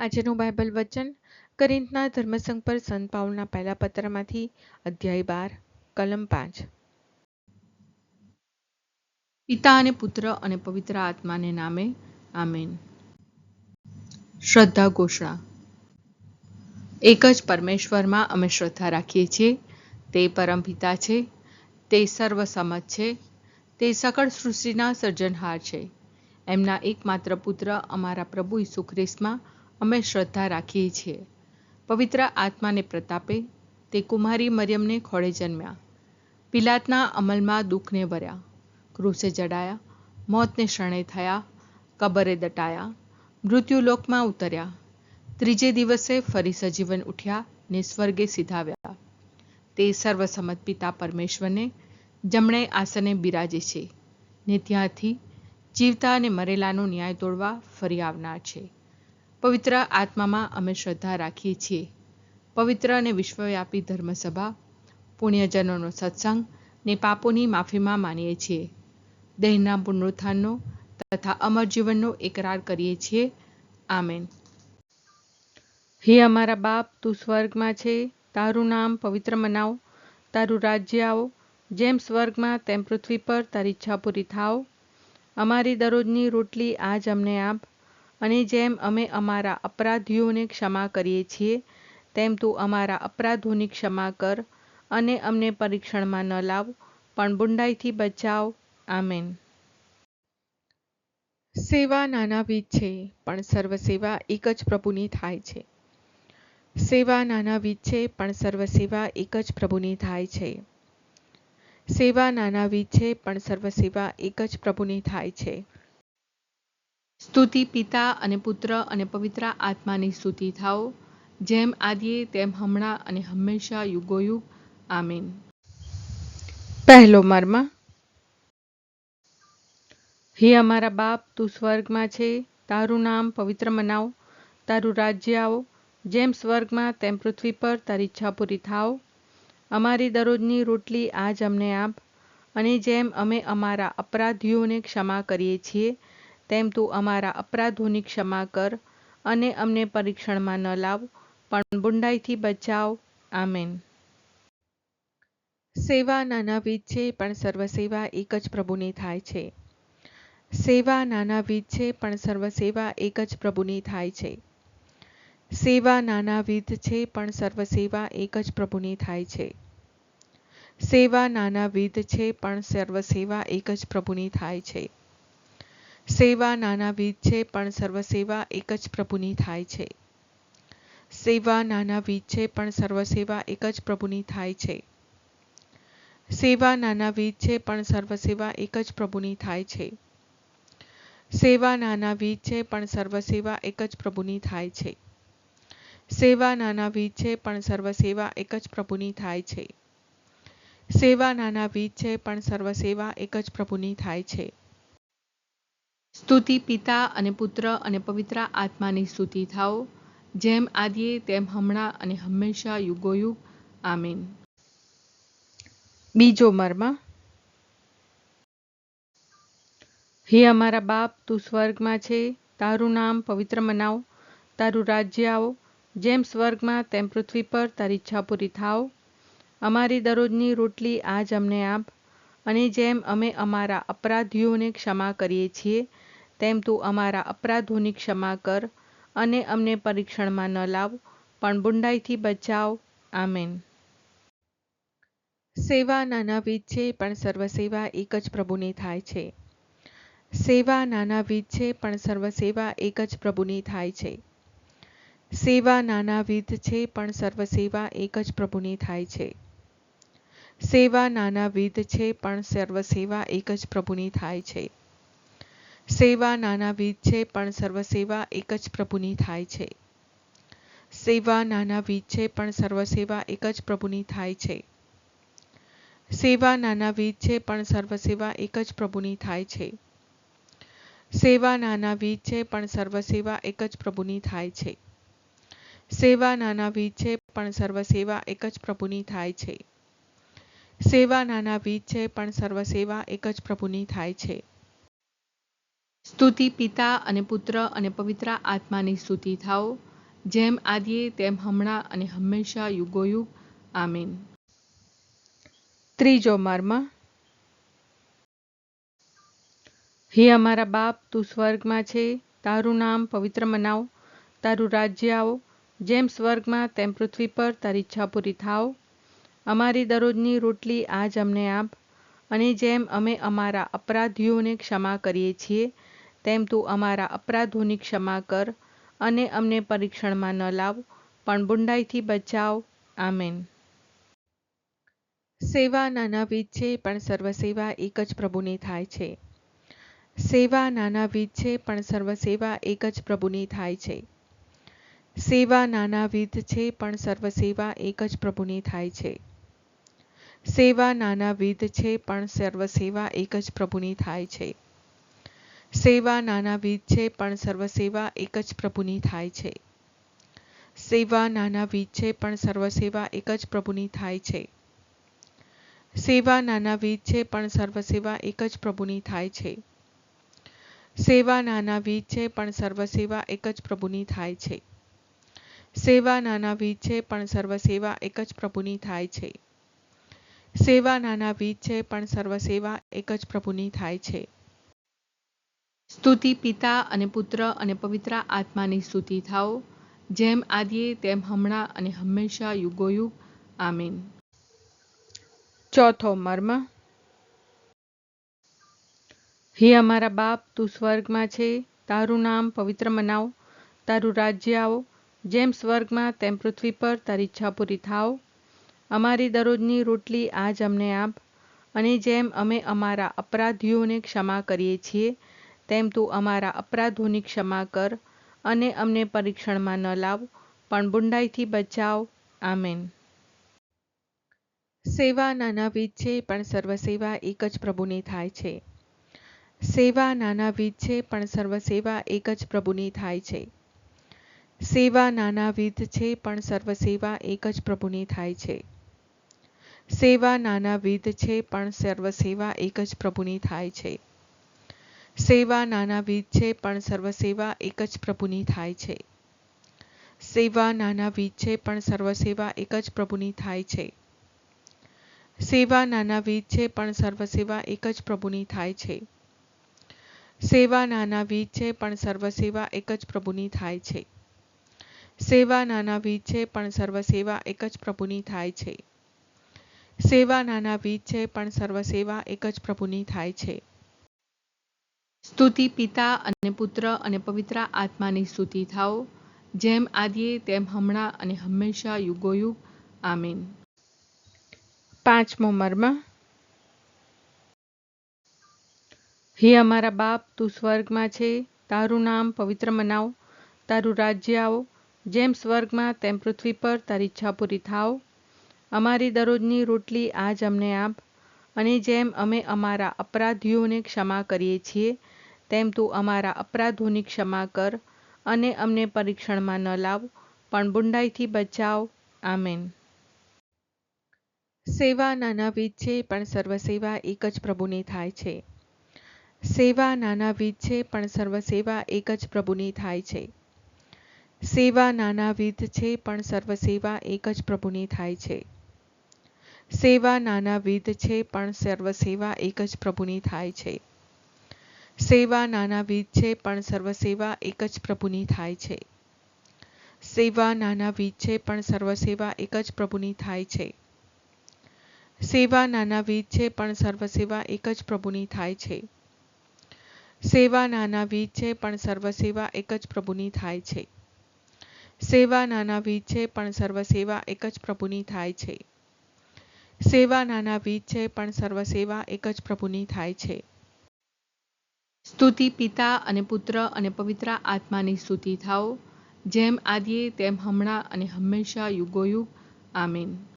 આજનું બાઇબલ વચન કોરિન્થના ધર્મસંઘ પર સંત પાઉલના પહેલા પત્રમાંથી અધ્યાય 12 કલમ 5. પિતા અને પુત્ર અને પવિત્ર આત્માને નામે આમેન. શ્રદ્ધા ઘોષણા. એક જ પરમેશ્વરમાં અમે શ્રદ્ધા રાખીએ છીએ. તે પરમપિતા છે, તે સર્વસમત છે, તે સકળ સૃષ્ટિના સર્જનહાર છે. એમના એકમાત્ર પુત્ર અમારા પ્રભુ ઈસુ ખ્રિસ્તમાં અમે શ્રદ્ધા રાખીએ છીએ. પવિત્ર આત્માને પ્રતાપે તે કુમારી મરિયમને ખોળે જન્મ્યા. પિલાતના અમલમાં દુઃખને ભર્યા, ક્રૂસે જડાયા, મોતને શરણે થયા, કબરે દટાયા, મૃત્યુલોકમાં ઉતર્યા, ત્રીજે દિવસે ફરી સજીવન ઉઠ્યા ને સ્વર્ગે સિધાવ્યા. તે સર્વસમત પિતા પરમેશ્વરને જમણે આસને બિરાજે છે ને ત્યાંથી જીવતા અને મરેલાનો ન્યાય તોડવા ફરી આવનાર છે. પવિત્ર આત્મામાં અમે શ્રદ્ધા રાખીએ છીએ. પવિત્ર અને વિશ્વવ્યાપી ધર્મસભા, પુણ્યજનોનો સત્સંગ ને પાપોની માફીમાં માનીએ છીએ. દેહના પુનરુત્થાનનો તથા અમર જીવનનો એકરાર કરીએ છીએ. આમેન. હે અમારા બાપ, તું સ્વર્ગમાં છે, તારું નામ પવિત્ર મનાવો, તારું રાજ્ય આવો, જેમ સ્વર્ગમાં તેમ પૃથ્વી પર તારી ઈચ્છા પૂરી થાવ. અમારી દરરોજની રોટલી આજ અમને આપ, અને જેમ અમે અમારા અપરાધીઓને ક્ષમા કરીએ છીએ તેમ તું અમારા અપરાધોની ક્ષમા કર, અને અમને પરીક્ષણમાં ન લાવ પણ બુંડાઈથી બચાવ. આમેન. સેવા નાનાવિધ છે પણ સર્વ સેવા એક જ પ્રભુની થાય છે. સેવા નાનાવિધ છે પણ સર્વ સેવા એક જ પ્રભુની થાય છે. સેવા નાનાવિધ છે પણ સર્વ સેવા એક જ પ્રભુની થાય છે. સ્તુતિ પિતા અને પુત્ર અને પવિત્ર આત્માની સ્તુતિ થાઓ, જેમ આદિએ તેમ હમણાં અને હંમેશા યુગોયુગ. આમીન. પહેલો મર્મ. હે અમારા બાપ, તું સ્વર્ગમાં છે, તારું નામ પવિત્ર મનાવો, તારું રાજ્ય આવો, જેમ સ્વર્ગમાં તેમ પૃથ્વી પર તારી ઈચ્છા પૂરી થાવ. અમારી દરરોજની રોટલી આજ અમને આપ, અને જેમ અમે અમારા અપરાધીઓને ક્ષમા કરીએ છીએ તેમ તું અમારા અપરાધોની ક્ષમા કર, અને અમને પરીક્ષણમાં ન લાવ પણ બુંડાઈથી બચાવ. આમેન. સેવા નાનાવિધ છે પણ સર્વ સેવા એક જ પ્રભુની થાય છે. સેવા નાનાવિધ છે પણ સર્વ સેવા એક જ પ્રભુની થાય છે. સેવા નાનાવિધ છે પણ સર્વ સેવા એક જ પ્રભુની થાય છે. સેવા નાનાવિધ છે પણ સર્વ સેવા એક જ પ્રભુની થાય છે. સેવા નાનાવિધ છે પણ સર્વ સેવા એક જ પ્રભુની થાય છે. સેવા નાનાવિધ છે પણ સર્વ સેવા એક જ પ્રભુની થાય છે. સેવા નાનાવિધ છે પણ સર્વ સેવા એક જ પ્રભુની થાય છે. સેવા નાનાવિધ છે પણ સર્વ સેવા એક જ પ્રભુની થાય છે. સેવા નાનાવિધ છે પણ સર્વ સેવા એક જ પ્રભુની થાય છે. સેવા નાનાવિધ છે પણ સર્વ સેવા એક જ પ્રભુની થાય છે. સ્તુતિ પિતા અને પુત્ર અને પવિત્ર આત્માની સ્તુતિ થાઓ, જેમ આદિએ તેમ હમણાં અને હંમેશા યુગોયુગ. આમીન. બીજો મર્મ. હે અમારા બાપ, તું સ્વર્ગમાં છે, તારું નામ પવિત્ર મનાવો, તારું રાજ્ય આવો, જેમ સ્વર્ગમાં તેમ પૃથ્વી પર તારી ઈચ્છા પૂરી થાવ. અમારી દરરોજની રોટલી આજ અમને આપ, અને જેમ અમે અમારા અપરાધીઓને ક્ષમા કરીએ છીએ તેમ તું અમારા અપરાધોની ક્ષમા કર, અને અમને પરીક્ષણમાં ન લાવ પણ બુંડાઈથી બચાવ. આમેન. સેવા નાનાવિધ છે પણ સર્વ સેવા એક જ પ્રભુની થાય છે. સેવા નાનાવિધ છે પણ સર્વ સેવા એક જ પ્રભુની થાય છે. સેવા નાનાવિધ છે પણ સર્વ સેવા એક જ પ્રભુની થાય છે. સેવા નાનાવિધ છે પણ સર્વ સેવા એક જ પ્રભુની થાય છે. સેવા નાનાવિધ છે પણ સર્વ સેવા એક જ પ્રભુની થાય છે. સેવા નાનાવિધ છે પણ સર્વ સેવા એક જ પ્રભુની થાય છે. સેવા નાનાવિધ છે પણ સર્વ સેવા એક જ પ્રભુની થાય છે. સેવા નાનાવિધ છે પણ સર્વ સેવા એક જ પ્રભુની થાય છે. સેવા નાનાવિધ છે પણ સર્વ સેવા એક જ પ્રભુની થાય છે. સેવા નાનાવિધ છે પણ સર્વ સેવા એક જ પ્રભુની થાય છે. સ્તુતિ પિતા અને પુત્ર અને પવિત્ર આત્માની સ્તુતિ થાઓ, જેમ આદિએ તેમ હમણાં અને હંમેશા યુગોયુગ આમીન. ત્રીજો મર્મ. હે અમારા બાપ, તું સ્વર્ગમાં છે, તારું નામ પવિત્ર મનાવ, તારું રાજ્ય આવો, જેમ સ્વર્ગમાં તેમ પૃથ્વી પર તારી ઈચ્છા પૂરી થાવ. અમારી દરરોજની રોટલી આજ અમને આપ, અને જેમ અમે અમારા અપરાધીઓને ક્ષમા કરીએ છીએ, તેમ તું અમારા અપરાધોની ક્ષમા કર, અને અમને પરીક્ષણમાં ન લાવ, પણ બુંડાઈથી બચાવ. આમેન. સેવા નાનાવિધ છે, પણ સર્વસેવા એક જ પ્રભુની થાય છે. સેવા નાનાવિધ છે, પણ સર્વસેવા એક જ પ્રભુની થાય છે. સેવા નાનાવિધ છે, પણ સર્વસેવા એક જ પ્રભુની થાય છે. સેવા નાનાવિધ છે, પણ સર્વસેવા એક જ પ્રભુની થાય છે. સેવા નાનાવિધ છે, પણ સર્વસેવા એક જ પ્રભુની થાય છે. સેવા નાનાવિધ છે, પણ સર્વસેવા એક જ પ્રભુની થાય છે. સેવા નાનાવિધ છે, પણ સર્વસેવા એક જ પ્રભુની થાય છે. સેવા નાનાવિધ છે, પણ સર્વસેવા એક જ પ્રભુની થાય છે. સેવા નાનાવિધ છે, પણ સર્વસેવા એક જ પ્રભુની થાય છે. સેવા નાનાવિધ છે, પણ સર્વસેવા એક જ પ્રભુની થાય છે. સ્તુતિ પિતા અને પુત્ર અને પવિત્ર આત્માની સ્તુતિ થાઓ, જેમ આદિએ તેમ હમણાં અને હંમેશા યુગોયુગ આમીન. ચોથો મર્મ. હે અમારા બાપ, તું સ્વર્ગમાં છે, તારું નામ પવિત્ર મનાવ, તારું રાજ્ય આવો, જેમ સ્વર્ગમાં તેમ પૃથ્વી પર તારી ઈચ્છા પૂરી થાવ. અમારી દરરોજની રોટલી આજ અમને આપ, અને જેમ અમે અમારા અપરાધીઓને ક્ષમા કરીએ છીએ, તેમ તું અમારા અપરાધોની ક્ષમા કર, અને અમને પરીક્ષણમાં ન લાવ, પણ બુંડાઈથી બચાવ. આમેન. સેવા નાનાવિધ છે, પણ સર્વસેવા એક જ પ્રભુની થાય છે. સેવા નાનાવિધ છે, પણ સર્વસેવા એક જ પ્રભુની થાય છે. સેવા નાનાવિધ છે, પણ સર્વસેવા એક જ પ્રભુની થાય છે. સેવા નાનાવિધ છે, પણ સર્વસેવા એક જ પ્રભુની થાય છે. સેવા નાનાવિધ છે, પણ સર્વસેવા એક જ પ્રભુની થાય છે. સેવા નાનાવિધ છે, પણ સર્વસેવા એક જ પ્રભુની થાય છે. સેવા નાનાવિધ છે, પણ સર્વસેવા એક જ પ્રભુની થાય છે. સેવા નાનાવિધ છે, પણ સર્વસેવા એક જ પ્રભુની થાય છે. સેવા નાનાવિધ છે, પણ સર્વસેવા એક જ પ્રભુની થાય છે. સેવા નાનાવિધ છે, પણ સર્વસેવા એક જ પ્રભુની થાય છે. સ્તુતિ પિતા અને પુત્ર અને પવિત્ર આત્માની સ્તુતિ થાઓ, જેમ આદિએ તેમ હમણાં અને હંમેશા યુગોયુગ આમીન. પાંચમો મર્મ. હે અમારા બાપ, તું સ્વર્ગમાં છે, તારું નામ પવિત્ર મનાવ, તારું રાજ્ય આવો, જેમ સ્વર્ગમાં તેમ પૃથ્વી પર તારી ઈચ્છા પૂરી થાવ. અમારી દરરોજની રોટલી આજ અમને આપ, અને જેમ અમે અમારા અપરાધીઓને ક્ષમા કરીએ છીએ, તેમ તું અમારા અપરાધોની ક્ષમા કર, અને અમને પરીક્ષણમાં ન લાવ, પણ બુંડાઈથી બચાવ. આમેન. સેવા નાનાવિધ છે, પણ સર્વસેવા એક જ પ્રભુની થાય છે. સેવા નાનાવિધ છે, પણ સર્વસેવા એક જ પ્રભુની થાય છે. સેવા નાનાવિધ છે, પણ સર્વસેવા એક જ પ્રભુની થાય છે. સેવા નાનાવિધ છે, પણ સર્વસેવા એક જ પ્રભુની થાય છે. સેવા નાનાવિધ છે, પણ સર્વસેવા એક જ પ્રભુની થાય છે. સેવા નાનાવિધ છે, પણ સર્વસેવા એક જ પ્રભુની થાય છે. સેવા નાનાવિધ છે, પણ સર્વસેવા એક જ પ્રભુની થાય છે. સેવા નાનાવિધ છે, પણ સર્વસેવા એક જ પ્રભુની થાય છે. સેવા નાનાવિધ છે, પણ સર્વસેવા એક જ પ્રભુની થાય છે. સેવા નાનાવિધ છે, પણ સર્વસેવા એક જ પ્રભુની થાય છે. સ્તુતિ પિતા અને પુત્ર અને પવિત્ર આત્માની સ્તુતિ થાઓ, જેમ આદિએ તેમ હમણાં અને હંમેશા યુગોયુગ આમીન.